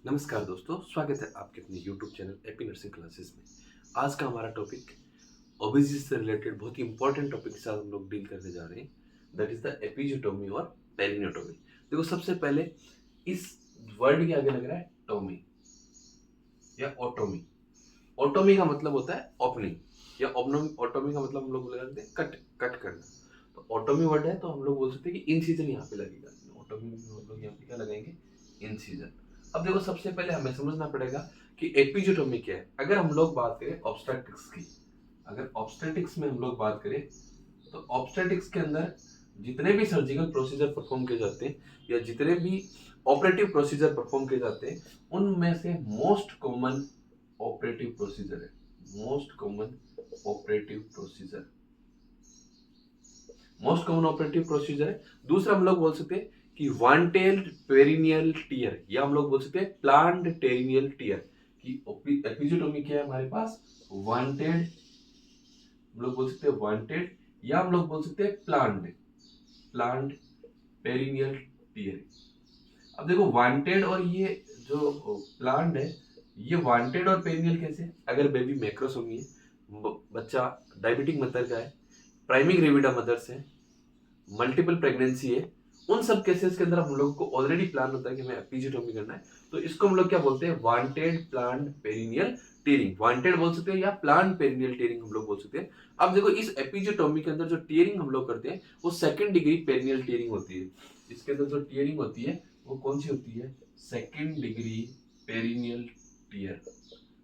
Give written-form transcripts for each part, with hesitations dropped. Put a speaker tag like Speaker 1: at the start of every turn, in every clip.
Speaker 1: नमस्कार दोस्तों, स्वागत है आपके अपने YouTube channel AP nursing classes में। आज का हमारा टॉपिक ओबेसिटी से रिलेटेड बहुत ही इंपॉर्टेंट टॉपिक के साथ हम लोग डील करने जा रहे हैं। दैट इज द एपिजियोटोमी और पेरिनियोटोमी। देखो, सबसे पहले इस वर्ड के आगे लग रहा है टोमी या ओटोमी। ओटोमी का मतलब होता है ओपनिंग, या ओटोमी का मतलब हम लोग लगाते हैं कट कट करना। तो ओटोमी वर्ड है तो हम लोग बोल सकते हैं कि इंसिजन यहाँ पे लगेगा। ओटोमी में हम लोग यहाँ पे क्या लगाएंगे? इंसिजन। अब देखो, सबसे पहले हमें समझना पड़ेगा कि एपिजियोटोमी क्या है। अगर हम लोग बात करें ऑब्स्टेट्रिक्स की, अगर ऑब्स्टेट्रिक्स में हम लोग बात करें तो ऑब्स्टेट्रिक्स के अंदर जितने भी सर्जिकल प्रोसीजर परफॉर्म किए जाते हैं या जितने भी ऑपरेटिव प्रोसीजर परफॉर्म किए जाते हैं, उनमें से मोस्ट कॉमन ऑपरेटिव प्रोसीजर है। Most common operative procedure, most common operative procedure है। दूसरा हम लोग बोल सकते हैं कि वांटेड पेरिनियल टीयर, या हम लोग बोल सकते हैं प्लांट पेरिनियल टीयर। कि एपिजियोटोमी क्या है हमारे पास? वांटेड, हम लोग बोल सकते हैं वांटेड, या हम लोग बोल सकते हैं प्लांट प्लांट पेरिनियल टीयर। अब देखो, वांटेड और ये जो प्लांट है, ये वांटेड और पेरिनियल कैसे? अगर बेबी मैक्रोसोमी है, बच्चा डायबिटिक मदर का है, प्राइमिंग ग्रेविडा मदर्स है, मल्टीपल प्रेगनेंसी है, उन सब केसेस के अंदर हम लोग को ऑलरेडी प्लान होता है कि हमें एपिजियोटोमी करना है। तो इसको हम लोग क्या बोलते हैं? Wanted planned perineal tearing. Wanted बोल सकते हैं या प्लांट पेरिनियल टीयरिंग हम लोग बोल सकते हैं। अब देखो, इस एपिजियोटोमी के अंदर जो टीयरिंग हम लोग करते हैं वो सेकंड डिग्री पेरिनियल टीयरिंग होती है। इसके अंदर जो टीयरिंग होती है वो कौन सी होती है? Second degree perennial tier.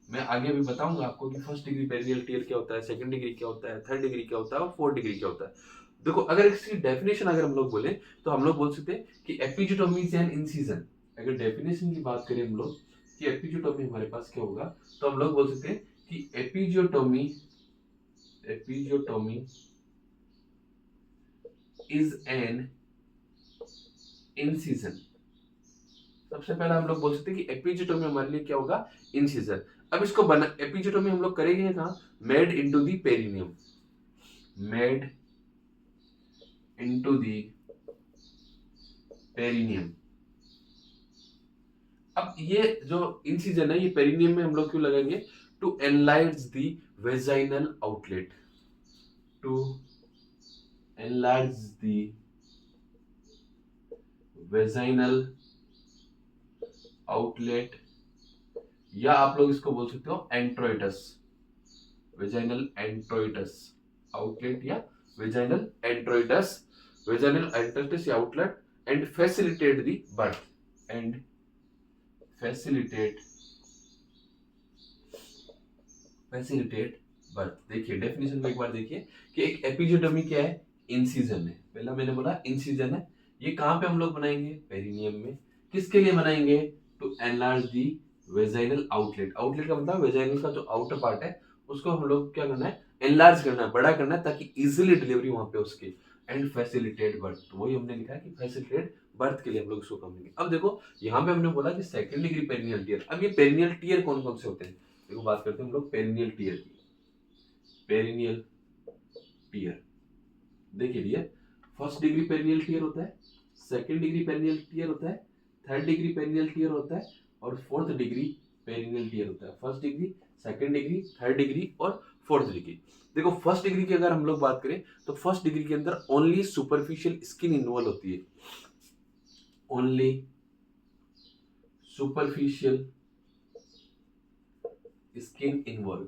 Speaker 1: मैं आगे भी बताऊंगा आपको कि फर्स्ट डिग्री पेरिनियल टीयर क्या होता है, सेकंड डिग्री क्या होता है, थर्ड डिग्री क्या होता है और फोर्थ डिग्री क्या होता है। देखो, अगर इसकी डेफिनेशन अगर हम लोग बोले तो हम लोग बोल सकते हैं कि एपिजियोटोमी इज एन इंसिजन। अगर डेफिनेशन की बात करें हम लोग कि एपिजियोटोमी हमारे पास क्या होगा, तो हम लोग बोल सकते हैं कि episiotomy episiotomy is an incision. सबसे पहले हम लोग बोल सकते हैं कि एपिजियोटोमी हमारे लिए क्या होगा? इंसिजन। अब इसको बना एपिजियोटोमी हम लोग करेंगे कहाँ? Made into the perineum, made into the perineum. अब ये जो इंसिजन है ये पेरिनियम में हम लोग क्यों लगाएंगे? To enlarge the vaginal outlet, to enlarge the vaginal outlet, या आप लोग इसको बोल सकते हो एंट्रोइटस, वेजाइनल एंट्रोइटस आउटलेट, या वेजाइनल एंट्रोइटस, वेजाइनल एंट्रोइटस या outlet, and facilitate the birth, and facilitate facilitate birth. देखिए, डेफिनेशन को एक बार देखिए कि एक एपिजियोटोमी क्या है? इंसिजन है। पहला मैंने बोला इंसिजन है। ये कहां पे हम लोग बनाएंगे? पेरिनियम में। किसके लिए बनाएंगे? To enlarge the vaginal outlet. Outlet का मतलब वेजाइनल का जो आउटर पार्ट है उसको हम लोग क्या करना है? एनलार्ज करना है, बड़ा करना है, ताकि इजिली डिलीवरी वहां पे उसकी। एंड फैसिलिटेट बर्थ, तो वही हमने लिखा है कि फैसिलिटेट बर्थ के लिए हम लोग इसको करेंगे। अब देखो, यहाँ पे हमने बोला कि सेकंड डिग्री पेरिनियल टीयर। अब ये पेरिनियल टीयर कौन कौन से होते हैं? देखो, बात करते हैं हम लोग पेरिनियल टीयर की। पेरिनियल टीयर, देखिए भैया, फर्स्ट डिग्री पेरिनियल टीयर होता है, सेकंड डिग्री पेरिनियल टीयर होता है, थर्ड डिग्री पेरिनियल टीयर होता है और फोर्थ डिग्री पेरिनियल टीयर होता है। First degree, second degree, third degree और फोर्थ डिग्री। देखो, फर्स्ट डिग्री की अगर हम लोग बात करें तो फर्स्ट डिग्री के अंदर ओनली सुपरफिशियल स्किन इन्वॉल्व होती है, ओनली सुपरफिशियल स्किन इन्वॉल्व।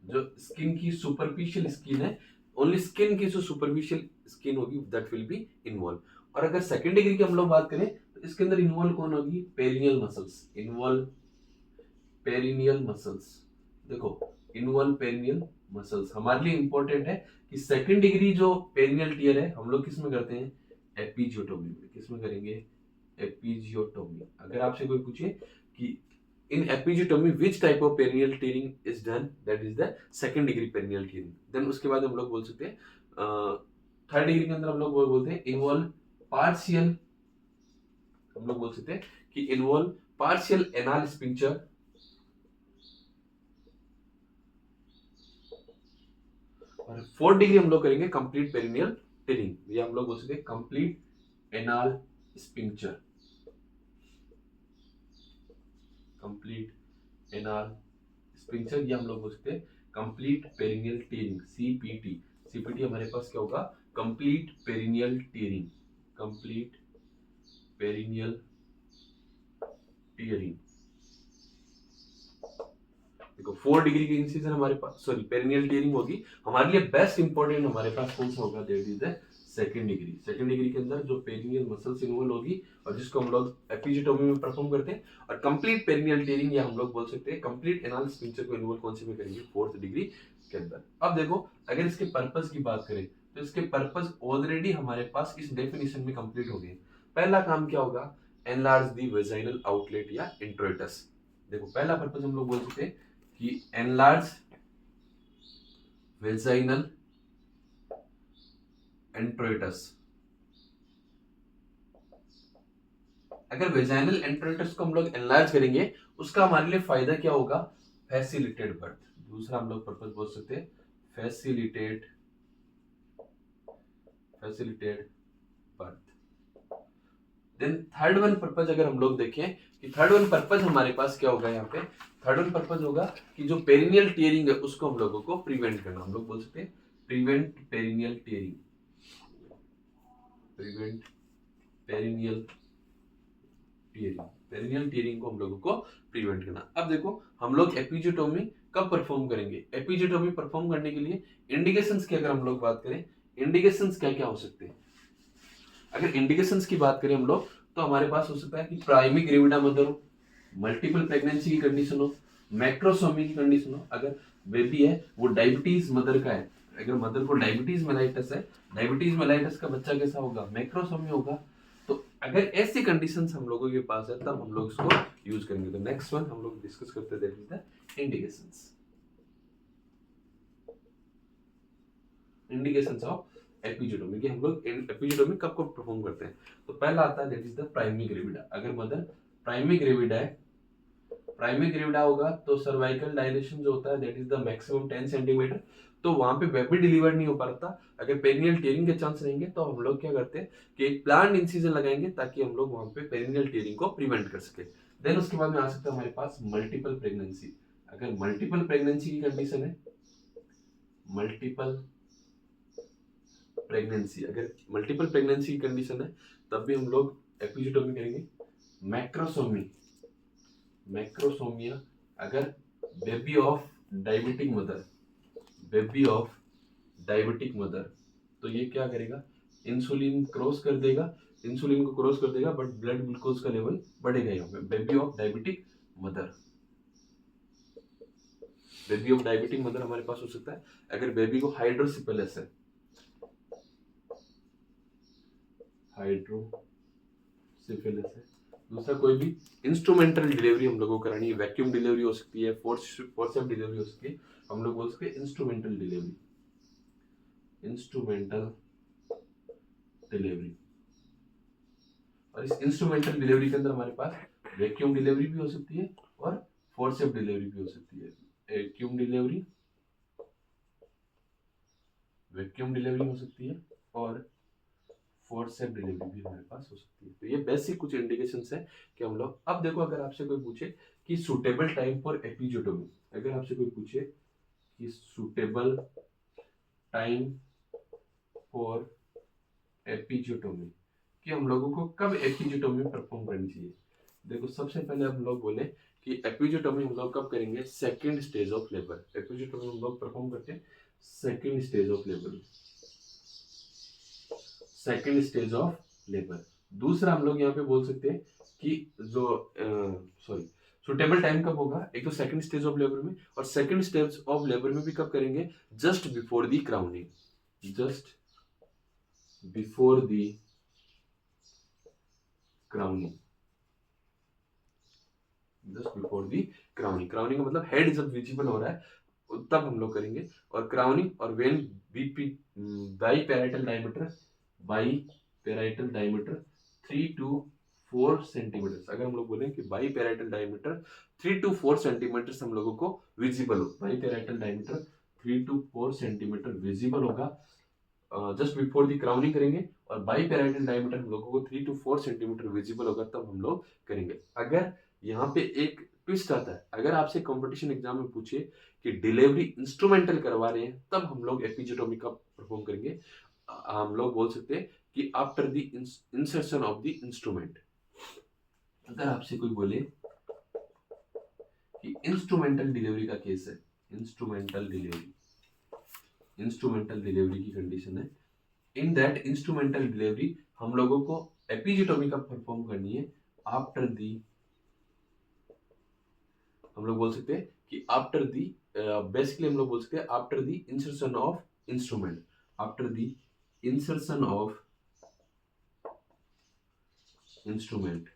Speaker 1: जो स्किन की सुपरफिशियल स्किन है, ओनली स्किन की जो सुपरफिशियल स्किन होगी दैट विल बी इन्वॉल्व। और अगर सेकंड डिग्री की हम लोग बात करें तो इसके अंदर इन्वॉल्व कौन होगी? Perineal muscles, involve perineal muscles. देखो, इन्वॉल्व पेरिनियल मसल्स हमारे लिए इंपॉर्टेंट है कि सेकंड डिग्री जो पेरिनियल टीयर है हम लोग किस में करते हैं? एपिजियोटोमी में। किस में करेंगे? एपिजियोटोमी। अगर आपसे कोई पूछे कि in episiotomy which type of perineal tearing is done, that is the second degree perineal tearing, then उसके बाद हम लोग बोल सकते हैं थर्ड डिग्री के अंदर हम लोग बोलते हैं इन्वॉल्व पार्शियल, हम लोग बोल सकते हैं कि इन्वॉल्व पार्शियल एनाल स्पिंचर, और फोर्थ डिग्री हम लोग करेंगे कंप्लीट पेरिनियल टीयरिंग, या हम लोग बोल सकते हैं complete anal sphincter. Complete anal sphincter, या हम लोग बोल सकते हैं complete perineal tearing, CPT. CPT हमारे पास क्या होगा, complete perineal tearing, complete perineal tearing. देखो 4 डिग्री की इंसिजन हमारे पास, सॉरी पेरिनियल टीयरिंग होगी, हमारे लिए बेस्ट इंपॉर्टेंट हमारे पास कौन सा होगा, that is the second degree. Second degree के अंदर जो पेरिनियल मसल्स इन्वॉल्व होगी और जिसको हम लोग एपिजियोटोमी में परफॉर्म करते हैं, और कंप्लीट पेरिनियल टीयरिंग या हम लोग बोल सकते हैं कंप्लीट एनाल स्पिंचर को इन्वॉल्व कौन से में करेंगे, फोर्थ डिग्री के अंदर। अब देखो अगर इसके पर्पस की बात करें तो इसके पर्पस ऑलरेडी हमारे पास इस डेफिनेशन में कंप्लीट हो गए। पहला काम क्या होगा, एनलार्ज द वेजाइनल आउटलेट या इंट्रोइटस। देखो पहला पर्पस हम लोग बोल सकते हैं कि एनलार्ज वेजाइनल एंट्रोइटस। अगर वेजाइनल एंट्रोइटस को हम लोग एनलार्ज करेंगे उसका हमारे लिए फायदा क्या होगा, फैसिलिटेट बर्थ। दूसरा हम लोग पर्पस बोल सकते हैं facilitate birth. Then third one purpose अगर हम लोग देखें कि थर्ड वन पर्पस हमारे पास क्या होगा, यहाँ पे थर्ड वन पर्पस होगा कि जो पेरिनियल टीयरिंग है उसको हम लोगों को प्रिवेंट करना। हम लोग बोल सकते हैं prevent perineal tearing, prevent perineal tearing, perineal tearing को हम लोगों को प्रिवेंट करना। अब देखो हम लोग एपिजियोटोमी कब परफॉर्म करेंगे, एपिजियोटोमी परफॉर्म करने के लिए इंडिकेशंस की अगर हम लोग बात करें, इंडिकेशंस क्या क्या हो सकते हैं। अगर इंडिकेशंस की बात करें हम लोग तो हमारे पास हो सकता है कि प्राइमरी ग्रेविडा मदर हो, मल्टीपल प्रेगनेंसी की कंडीशन हो, मैक्रोसोमी की कंडीशन हो, अगर बेबी है वो डायबिटीज मदर का है, अगर मदर को डायबिटीज मेलाइटस है, डायबिटीज मेलाइटस का बच्चा कैसा होगा, मैक्रोसोमी होगा। तो अगर ऐसी कंडीशंस हम लोगों के पास है तब हम लोग इसको यूज करेंगे। तो नेक्स्ट वन हम लोग डिस्कस करते हैं, that is the indications, indications of episiotomy कि हम लोग एपिजियोटोमी कब कब परफॉर्म करते हैं। तो पहला आता है that is the primary gravida. अगर मदर प्राइमरी ग्रेविडा है, प्राइमरी ग्रेविडा होगा तो सर्वाइकल डायलेशन जो होता है that is the maximum 10 centimetre, तो वहां पे बेबी डिलीवर नहीं हो पाता। अगर पेरिनियल टीयरिंग के चांस रहेंगे तो हम लोग क्या करते हैं कि एक प्लांट इंसिजन लगाएंगे ताकि हम लोग वहां पे पेरिनियल टीयरिंग को प्रिवेंट कर सके। देन उसके बाद में आ सकता है हमारे पास मल्टीपल प्रेगनेंसी। अगर मल्टीपल प्रेगनेंसी की कंडीशन है, मल्टीपल प्रेगनेंसी, अगर मल्टीपल प्रेगनेंसी की कंडीशन है तब भी हम लोग एपिजियोटोमी करेंगे। मैक्रोसोमी, मैक्रोसोमिया, अगर baby of diabetic mother, baby of diabetic mother, तो ये क्या करेगा, इंसुलिन क्रॉस कर देगा, इंसुलिन को क्रॉस कर देगा बट ब्लड ग्लूकोज का लेवल बढ़ेगा यहाँ पे। Baby of diabetic mother, baby of diabetic mother हमारे पास हो सकता है। अगर बेबी को हाइड्रोसिपेलस है, हाइड्रोसिफिलिस है। दूसरा कोई भी इंस्ट्रूमेंटल डिलीवरी हम लोगों को करानी है, वैक्यूम डिलीवरी हो सकती है, फोर्सेप डिलीवरी हो सकती है, हम लोग बोल सकते हैं इंस्ट्रूमेंटल डिलीवरी, इंस्ट्रूमेंटल डिलीवरी। और इस इंस्ट्रूमेंटल डिलीवरी के अंदर हमारे पास वैक्यूम डिलीवरी भी हो सकती है और फोर्सेप डिलीवरी भी हो सकती है। वैक्यूम डिलीवरी, वैक्यूम डिलीवरी हो सकती है और फोर्सेप डिलीवरी भी हमारे पास हो सकती है। तो ये बेसिक कुछ इंडिकेशंस है कि हम लोग। अब देखो अगर आपसे कोई पूछे कि सुटेबल टाइम फॉर एपिजियोटोमी, अगर आपसे कोई पूछे कि सुटेबल टाइम फॉर एपिजियोटोमी कि हम लोगों को कब एपिजियोटोमी परफॉर्म करनी चाहिए, देखो सबसे पहले हम लोग बोले कि एपिजियोटोमी हम लोग कब करेंगे, second stage of labour. Episiotomy हम लोग परफॉर्म करते हैं second stage of labour, second stage of labour. दूसरा हम लोग यहाँ पे बोल सकते हैं कि जो सॉरी सुटेबल टाइम कब होगा, एक तो सेकंड स्टेज ऑफ लेबर में, और सेकंड स्टेज ऑफ लेबर में भी कब करेंगे, just before the crowning, just before the crowning, just before the crowning. Crowning का मतलब हेड जब विजिबल हो रहा है तब हम लोग करेंगे। और क्राउनिंग और when BP by parietal diameter, by parietal diameter 3 to 4 centimetre. अगर हम लोग बोलें कि by parietal diameter 3 to 4 centimetre हम लोगों को विजिबल हो, by parietal diameter 3 to 4 centimetre visible होगा जस्ट बिफोर दी क्राउनिंग करेंगे, और बाई पैराइटल डायमीटर हम लोगों को 3 to 4 सेंटीमीटर विजिबल होगा तब हम लोग करेंगे। अगर यहाँ पे एक ट्विस्ट आता है। अगर आपसे कंपटीशन एग्जाम में पूछे कि डिलीवरी इंस्ट्रूमेंटल करवा रहे हैं, तब हम लोग एपिजियोटोमी का परफॉर्म करेंगे। हम लोग बोल सकते हैं कि after the insertion of the instrument. अगर आपसे कोई बोले कि इंस्ट्रूमेंटल डिलीवरी का केस है, इंस्ट्रूमेंटल डिलीवरी की कंडीशन है, इन दैट इंस्ट्रूमेंटल डिलीवरी हम लोगों को एपिजियोटोमी का परफॉर्म करनी है आफ्टर दी, हम लोग बोल सकते हैं कि आफ्टर दी, बेसिकली हम लोग बोल सकते हैं after the insertion of instrument, after the insertion of instrument.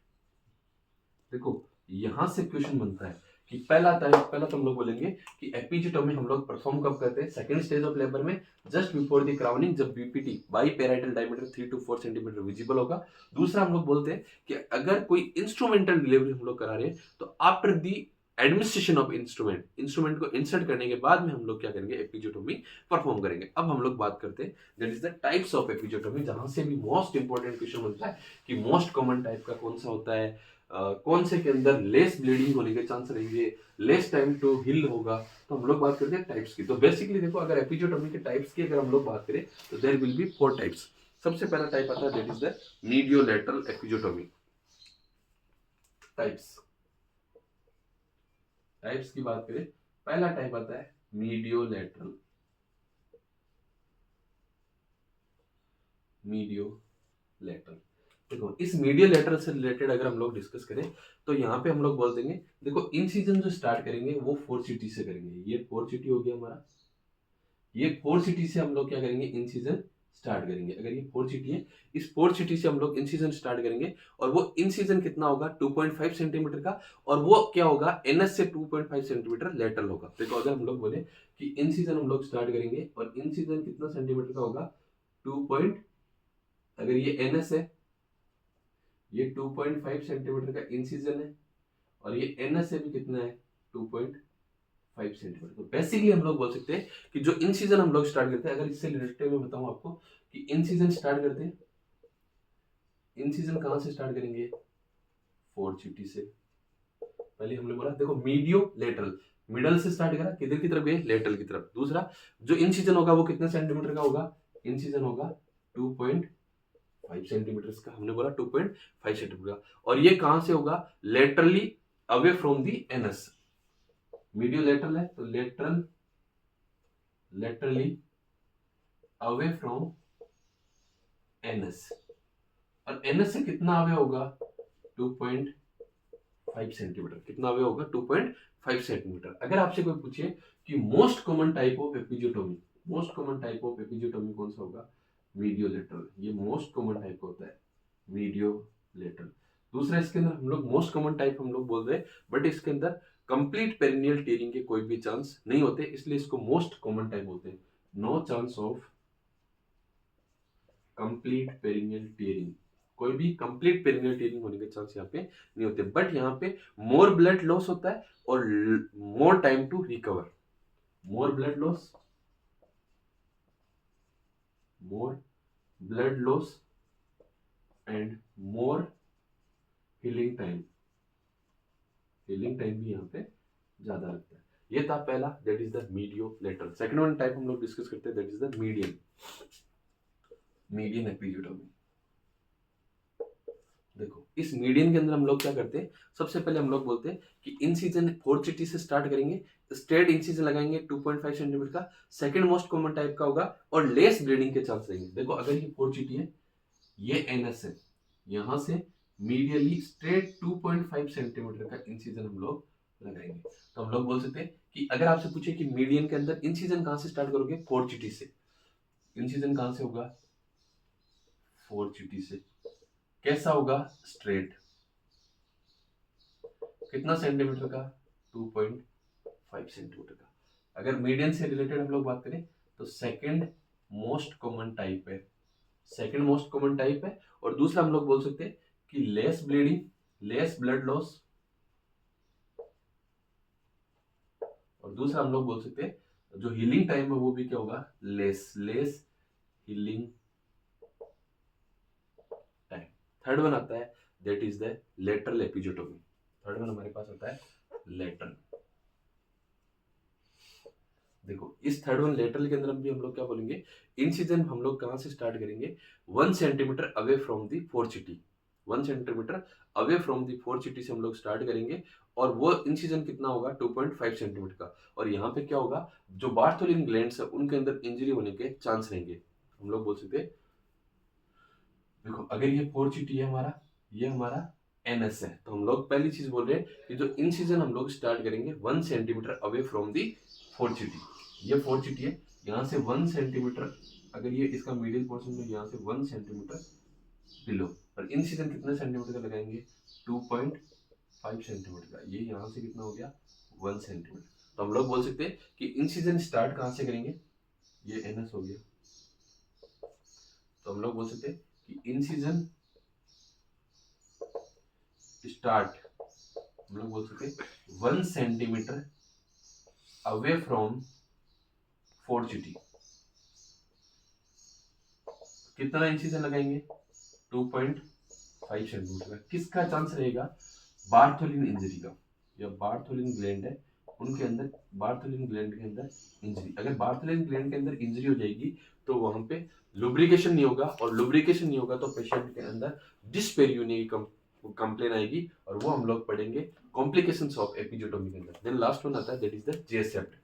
Speaker 1: देखो यहां से क्वेश्चन बनता है कि पहला तो हम लोग बोलेंगे कि एपिजियोटोमी हम लोग परफॉर्म कब करते हैं, सेकंड स्टेज ऑफ लेबर में, जस्ट बिफोर द क्राउनिंग, जब BPT by parietal diameter 3 to 4 centimetre visible होगा। दूसरा हम लोग बोलते हैं कि अगर कोई इंस्ट्रूमेंटल डिलीवरी हम लोग करा रहे हैं तो after the administration of instrument को इंसर्ट करने के बाद में हम लोग क्या करेंगे, एपिजियोटोमी परफॉर्म करेंगे। अब हम लोग बात करते हैं that is the types of episiotomy, जहां से भी मोस्ट इंपॉर्टेंट क्वेश्चन बनता है कि मोस्ट कॉमन टाइप का कौन सा होता है, कौन से के अंदर लेस ब्लीडिंग होने के चांस रहेंगे, लेस टाइम टू हील होगा। तो हम लोग बात करते हैं टाइप्स की। तो बेसिकली देखो अगर एपिजियोटोमी के टाइप्स की अगर हम लोग बात करें तो देयर विल बी 4 टाइप्स। सबसे पहला टाइप आता है that is the mediolateral episiotomy. Types types की बात करें, पहला टाइप आता है मीडियोलैटरल देखो इस मीडियल लेटरल से रिलेटेड अगर हम लोग डिस्कस करें तो यहाँ पे हम लोग बोल देंगे, देखो इन सीजन जो स्टार्ट करेंगे वो 4 सिटी से करेंगे। ये 4 सिटी हो गया हमारा, ये 4 सिटी से हम लोग क्या करेंगे, इन सीजन स्टार्ट करेंगे। अगर ये 4 सिटी है, इस 4 सिटी से हम लोग इन सीजन स्टार्ट करेंगे और वो इन सीजन कितना होगा 2.5 सेंटीमीटर का, और वो क्या होगा एनएस से 2.5 सेंटीमीटर लेटरल होगा। देखो अगर हम लोग बोले कि इन सीजन हम लोग स्टार्ट करेंगे और इन सीजन कितना सेंटीमीटर का होगा 2 अगर ये एनएस है, ये 2.5 सेंटीमीटर का इंसिजन है और ये एनएस से भी कितना है 2.5 सेंटीमीटर। तो बेसिकली हम लोग बोल सकते हैं कि जो इंसिजन हम लोग स्टार्ट करते हैं, अगर इससे रिलेटेड में बताऊं आपको कि इंसिजन स्टार्ट करते हैं, इंसिजन कहां से स्टार्ट करेंगे 4 सिटी से। पहले हमने बोला देखो मीडियो लेटरल, मिडल से स्टार्ट करा, किधर की तरफ गए लेटरल की तरफ। दूसरा जो इंसिजन होगा वो कितने सेंटीमीटर का होगा, इंसिजन होगा 2.5 सेंटीमीटर का, हमने बोला 2.5 सेंटीमीटर का, और ये कहां से होगा laterally away from the anus. Mediolateral है तो लेटरली अवे फ्रॉम एनएस, और एनएस से कितना अवे होगा 2.5 सेंटीमीटर, कितना अवे होगा 2.5 सेंटीमीटर। अगर आपसे कोई पूछे कि most common type of episiotomy, most common type of episiotomy कौन सा होगा, मीडियो लेटरल, ये मोस्ट कॉमन टाइप होता है मीडियो लेटरल। दूसरा इसके अंदर हम लोग मोस्ट कॉमन टाइप हम लोग बोल रहे हैं, बट इसके अंदर कंप्लीट पेरिनियल टीयरिंग के कोई भी चांस नहीं होते, इसलिए इसको मोस्ट कॉमन टाइप बोलते हैं। No chance of complete perineal tearing, कोई भी कंप्लीट पेरिनियल टीयरिंग होने के चांस यहाँ पे नहीं होते, बट यहाँ पे मोर ब्लड लॉस होता है और more time to recover, more blood loss, more blood loss and more healing time, healing time भी यहाँ पे ज्यादा लगता है। ये था पहला that is the mediolateral. Second one type हम लोग डिस्कस करते हैं that is the median episiotomy. देखो इस मीडियन के अंदर हम लोग क्या करते हैं, सबसे पहले हम लोग बोलते हैं कि इंसिजन 4 सिटी से स्टार्ट करेंगे, स्ट्रेट इंसिजन लगाएंगे 2.5 सेंटीमीटर का, सेकंड मोस्ट कॉमन टाइप का होगा और लेस ब्लीडिंग के चांस रहेंगे। देखो अगर ये 4 सिटी है, ये एनएस है, यहां से मीडियली स्ट्रेट 2.5 सेंटीमीटर का इंसिजन हम लोग लगाएंगे। तो हम लोग बोल सकते हैं कि अगर आपसे पूछे कि मीडियन के अंदर इंसिजन कहां से स्टार्ट करोगे 4 सिटी से, इंसिजन कहां से होगा 4 सिटी से, कैसा होगा स्ट्रेट, कितना सेंटीमीटर का 2.5 सेंटीमीटर का। अगर मीडियन से रिलेटेड हम लोग बात करें तो सेकंड मोस्ट कॉमन टाइप है, सेकंड मोस्ट कॉमन टाइप है, और दूसरा हम लोग बोल सकते हैं कि less bleeding, less blood loss, और दूसरा हम लोग बोल सकते हैं जो हीलिंग टाइम है वो भी क्या होगा less healing time. Third one आता है that is the lateral episiotomy. Third one हमारे पास आता है लेटरल। देखो इस थर्ड वन लेटरल के अंदर हम लोग क्या बोलेंगे, इंसिजन हम लोग कहाँ से स्टार्ट करेंगे, 1 centimetre away from the fourchette, 1 centimetre away from the fourchette से हम लोग स्टार्ट करेंगे, और वो इंसिजन कितना होगा 2.5 सेंटीमीटर का। और यहाँ पे क्या होगा, जो बार्थोलिन ग्लैंड्स है उनके अंदर इंजरी होने के चांस रहेंगे। हम लोग बोल सकते हैं, देखो अगर ये फोर्चिटी है हमारा, ये हमारा एनएस है, तो हम लोग पहली चीज बोल रहे हैं कि जो इंसिजन हम लोग स्टार्ट करेंगे 1 सेंटीमीटर अवे फ्रॉम दी फोर्चिटी, ये फोर्चिटी है, यहाँ से 1 सेंटीमीटर, अगर ये इसका मिडिल पोर्शन है यहाँ से 1 सेंटीमीटर बिलो, और इंसिजन कितने सेंटीमीटर का लगाएंगे 2.5 सेंटीमीटर का, ये यहाँ से कितना हो गया 1 सेंटीमीटर। तो हम लोग बोल सकते हैं कि इंसिजन स्टार्ट कहाँ से करेंगे, ये एनएस हो गया, तो हम लोग बोल सकते हैं कि इंसिजन स्टार्ट हम लोग बोल सकते हैं 1 सेंटीमीटर अवे फ्रॉम फोर्चिटी। कितना इंसिजन लगाएंगे 2.5 सेंटीमीटर का। किसका चांस रहेगा, बार्थोलिन इंजरी का, या बार्थोलिन ग्लैंड है उनके अंदर, बार्थोलिन ग्लैंड के अंदर इंजरी, अगर बार्थोलिन ग्लैंड के अंदर इंजरी हो जाएगी तो वहां पे लुब्रिकेशन नहीं होगा, और लुब्रिकेशन नहीं होगा तो पेशेंट के अंदर डिस्पेरियूनिया की कंप्लेन आएगी, और वो हम लोग पढ़ेंगे कॉम्प्लिकेशंस ऑफ एपिजोटोमी के अंदर। देन लास्ट वन आता है that is the J shaped,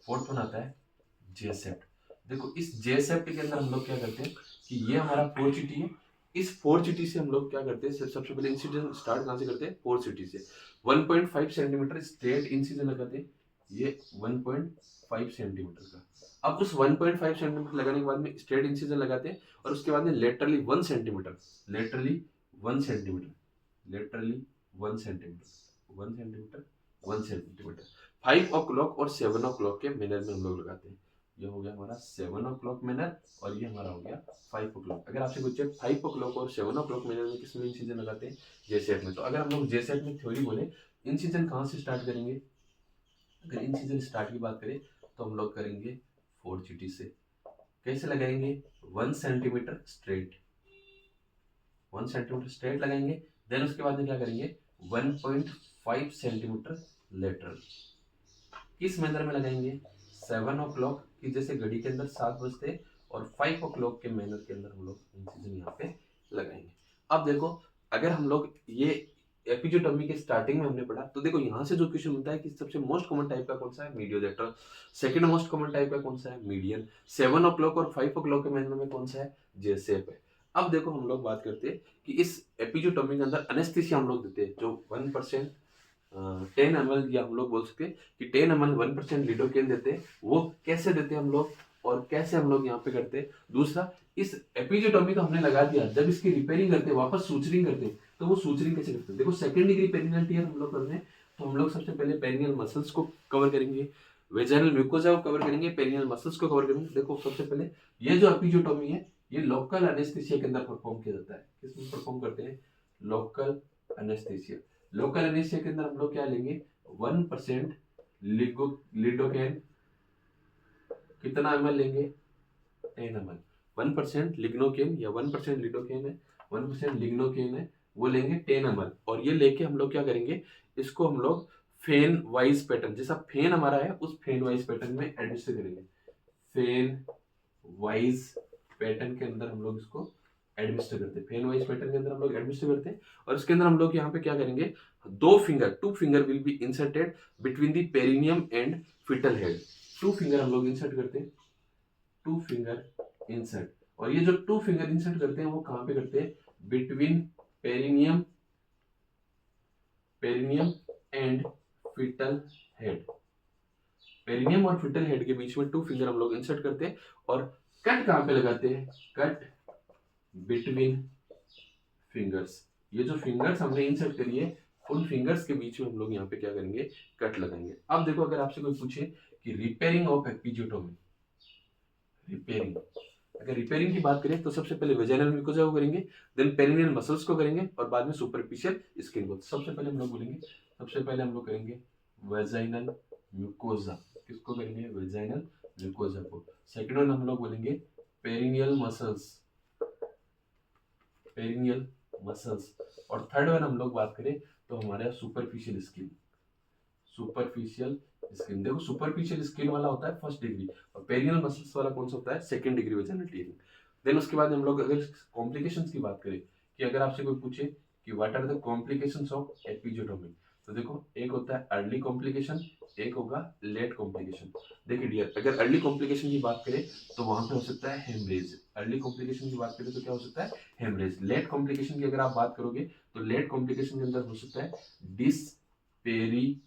Speaker 1: fourth one आता है जेसेप्ट। देखो इस जेसेप्ट के अंदर हम लोग क्या करते हैं कि ये हमारा फोर्चिटी है, इस फोर्चिटी से हम लोग क्या करते हैं, सबसे पहले इंसिजन स्टार्ट कहाँ से करते हैं, फोर्चिटी से 1.5 सेंटीमीटर स्ट्रेट इंसिजन लगाते हैं, ये 1.5 सेंटीमीटर का। अब उस 1.5 सेंटीमीटर लगाने के बाद में स्ट्रेट इंसिजन लगाते हैं, और उसके बाद में laterally 1 centimeter, laterally 1 centimeter, laterally 1 centimeter, 1 centimeter 1 centimeter 5 o'clock और 7 o'clock के मैनर में हम लोग लगाते हैं। ये हो गया हमारा 7 o'clock मैनर, और ये हमारा हो गया 5 o'clock। अगर आपसे पूछे 5 o'clock और 7 o'clock मैनर में किस में इंसिजन लगाते हैं, जेसेट में। तो अगर हम लोग जेसेट में थ्योरी बोले, इंसिजन कहाँ से स्टार्ट करेंगे, अगर इंसिजन स्टार्ट की बात करें तो हम लोग करेंगे फोर्चिटी से। कैसे लगाएंगे, 1 सेंटीमीटर स्ट्रेट, 1 सेंटीमीटर स्ट्रेट लगाएंगे, देन उसके बाद में क्या करेंगे 1.5 सेंटीमीटर लेटरल। किस मैनर में लगाएंगे, 7 o'clock की जैसे घड़ी के अंदर 7 बजते, और 5 o'clock के मैनर के अंदर हम लोग इंसिजन यहाँ पे लगाएंगे। अब देखो अगर हम लोग ये एपिजोटोमी के स्टार्टिंग में हमने पढ़ा, तो देखो यहाँ से जो क्वेश्चन होता है कि सबसे मोस्ट कॉमन टाइप का कौन सा है, मीडियो lateral, second most common type का कौन सा है, मीडियन, 7 o'clock और 5 o'clock के मैनर में कौन सा है, जेसेप है। अब देखो हम लोग बात करते हैं कि इस एपिजोटोमी के अंदर एनेस्थीसिया हम लोग देते हैं, जो 1% 10 ml, या हम लोग बोल सकते हैं कि 10 ml 1% लिडोकेन देते हैं। वो कैसे देते हैं हम लोग, और कैसे हम लोग यहाँ पे करते हैं। दूसरा, इस एपिजोटोमी तो हमने लगा दिया, जब इसकी रिपेयरिंग करते हैं, वापस सूचरिंग करते हैं, तो वो सूचरिंग कैसे करते हैं। देखो सेकंड डिग्री पेरिनियल टियर हम लोग कर रहे हैं, तो हम लोग सबसे पहले पेरिनियल मसल्स को कवर करेंगे, वेजाइनल म्यूकोजा को कवर करेंगे, पेरिनियल मसल्स को कवर करेंगे। देखो सबसे पहले ये जो एपिजोटोमी है, ये लोकल एनेस्थीसिया के अंदर परफॉर्म किया जाता है। किसमें परफॉर्म करते हैं, लोकल एनेस्थीसिया। लोकल एनेस्थीसिया के अंदर हम लोग क्या लेंगे, 1% लिडोकेन, कितना ml लेंगे, 10 ml, 1% लिग्नोकेन, या 1% लिडोकेन है, 1% लिग्नोकेन है, वो लेंगे 10 ml, और ये लेके हम लोग क्या करेंगे, इसको हम लोग फेन वाइज पैटर्न, जैसा फेन हमारा है उस फेन वाइज पैटर्न में एडजस्ट करेंगे। फेन वाइज पैटर्न के अंदर हम लोग इसको एडमिनिस्टर करते हैं, फेन वाइज पैटर्न के अंदर हम लोग एडमिनिस्टर करते हैं, और इसके अंदर हम लोग यहाँ पे क्या करेंगे, 2 finger will be inserted between the perineum and fetal head. 2 finger हम लोग इंसर्ट करते हैं, 2 फिंगर इंसर्ट, और ये जो 2 फिंगर इंसर्ट करते हैं वो कहाँ पे करते हैं, between perineum and fetal head. Perineum और फिटल हेड के बीच में 2 फिंगर हम लोग इंसर्ट करते हैं, और कट कहाँ पे लगाते हैं, कट बिटवीन फिंगर्स। ये जो फिंगर्स हमने इंसर्ट करी है, उन फिंगर्स के बीच में हम लोग यहाँ पे क्या करेंगे, कट लगाएंगे। अब देखो अगर आपसे कोई पूछे कि रिपेयरिंग ऑफ एपिजोटोमी, रिपेयरिंग, अगर रिपेयरिंग की बात करें तो सबसे पहले वेजाइनल म्यूकोजा को करेंगे, देन पेरिनियल मसल्स को करेंगे, और बाद में सुपरफिशियल स्किन को। सबसे पहले हम लोग बोलेंगे, सबसे पहले हम लोग करेंगे वेजाइनल म्यूकोजा। किसको करेंगे, वेजाइनल म्यूकोजा को। सेकंड वन हम लोग बोलेंगे पेरिनियल मसल्स, पेरिनियल मसल्स, और थर्ड वन हम लोग बात करें तो हमारा सुपरफिशियल स्किन, सुपरफिशियल स्किन। देखो सुपरफिशियल स्किन वाला होता है फर्स्ट डिग्री, और पेरिनियल मसल्स वाला कौन सा होता है, second degree vaginal tearing. Then उसके बाद हम लोग अगर कॉम्प्लिकेशंस की बात करें, कि अगर आपसे कोई पूछे कि what are the complications of episiotomy, तो देखो एक होता है अर्ली कॉम्प्लिकेशन, एक होगा लेट कॉम्प्लिकेशन। देखिए डियर, अगर अर्ली कॉम्प्लिकेशन की बात करें तो वहां पे हो सकता है हेमरेज। अर्ली कॉम्प्लिकेशन की बात करें तो क्या हो सकता है, हेमरेज। लेट कॉम्प्लिकेशन की अगर आप बात करोगे तो लेट कॉम्प्लिकेशन के अंदर हो सकता है डिस्पेरियूनिया।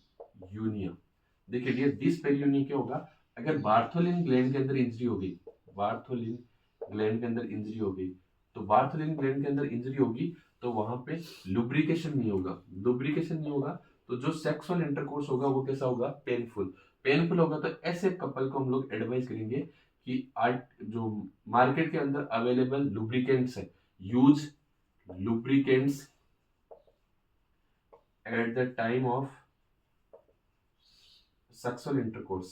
Speaker 1: देखिए डियर, डिस्पेरियूनिया क्या होगा, अगर बार्थोलिन ग्लैंड के अंदर इंजरी हो गई, बार्थोलिन ग्लैंड के अंदर इंजरी हो गई, तो बार्थोलिन ग्लैंड के अंदर इंजरी होगी तो वहां पे लुब्रिकेशन नहीं होगा। लुब्रिकेशन नहीं होगा तो जो सेक्सुअल इंटरकोर्स होगा वो कैसा होगा, पेनफुल। पेनफुल होगा तो ऐसे कपल को हम लोग एडवाइस करेंगे कि आज जो मार्केट के अंदर अवेलेबल लुब्रिकेंट्स है, use lubricants at the time of sexual intercourse.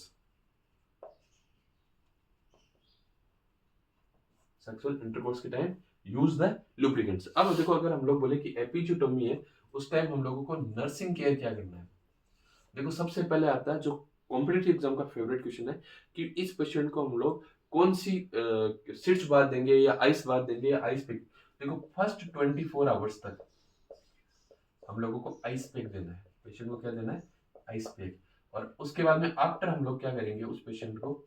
Speaker 1: Sexual intercourse के टाइम यूज द लुब्रिकेंट्स। अब देखो, अगर हम लोग बोले कि एपिजियोटोमी है, उस टाइम हम लोगों को नर्सिंग केयर क्या करना है। देखो सबसे पहले आता है जो कॉम्पिटिटिव एग्जाम का फेवरेट क्वेश्चन है, कि इस पेशेंट को हम लोग कौन सी सिट्स बात देंगे या आइस बात देंगे या आइस पैक। देखो फर्स्ट 24 आवर्स तक हम लोगों को आइस पैक देना है, पेशेंट को क्या देना है, आइस पैक। और उसके बाद में आफ्टर हम लोग क्या करेंगे, उस पेशेंट को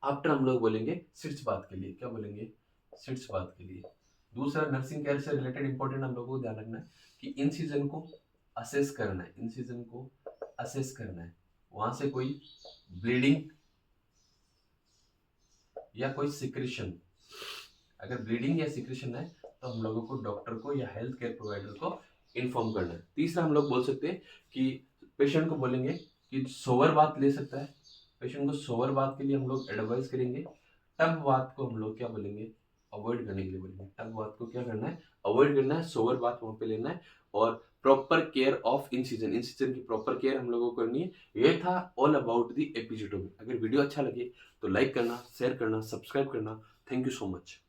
Speaker 1: आफ्टर हम लोग बोलेंगे सिट्स बात के लिए, क्या बोलेंगे, सिट्स बात के लिए। दूसरा नर्सिंग केयर से रिलेटेड इंपॉर्टेंट हम लोगों को ध्यान रखना है कि इन सीजन को असेस करना है, इन सीजन को असेस करना है, वहां से कोई ब्लीडिंग या कोई सिक्रेशन, अगर ब्लीडिंग या सिक्रेशन है तो हम लोगों को डॉक्टर को या हेल्थ केयर प्रोवाइडर को इन्फॉर्म करना है। तीसरा हम लोग बोल सकते हैं कि पेशेंट को बोलेंगे कि सोवर बात ले सकता है, पेशेंट को सोवर बात के लिए हम लोग एडवाइस करेंगे। टब बात को हम लोग क्या बोलेंगे, अवॉइड करने के लिए बोलेंगे। टब बात को क्या करना है, अवॉइड करना है, सोवर बात वहां पे लेना है। और proper care of in season, in season की प्रॉपर केयर हम लोगों को करनी है। ये था ऑल अबाउट द एपिजियोटोमी। अगर वीडियो अच्छा लगे तो लाइक करना, शेयर करना, सब्सक्राइब करना। Thank you so much.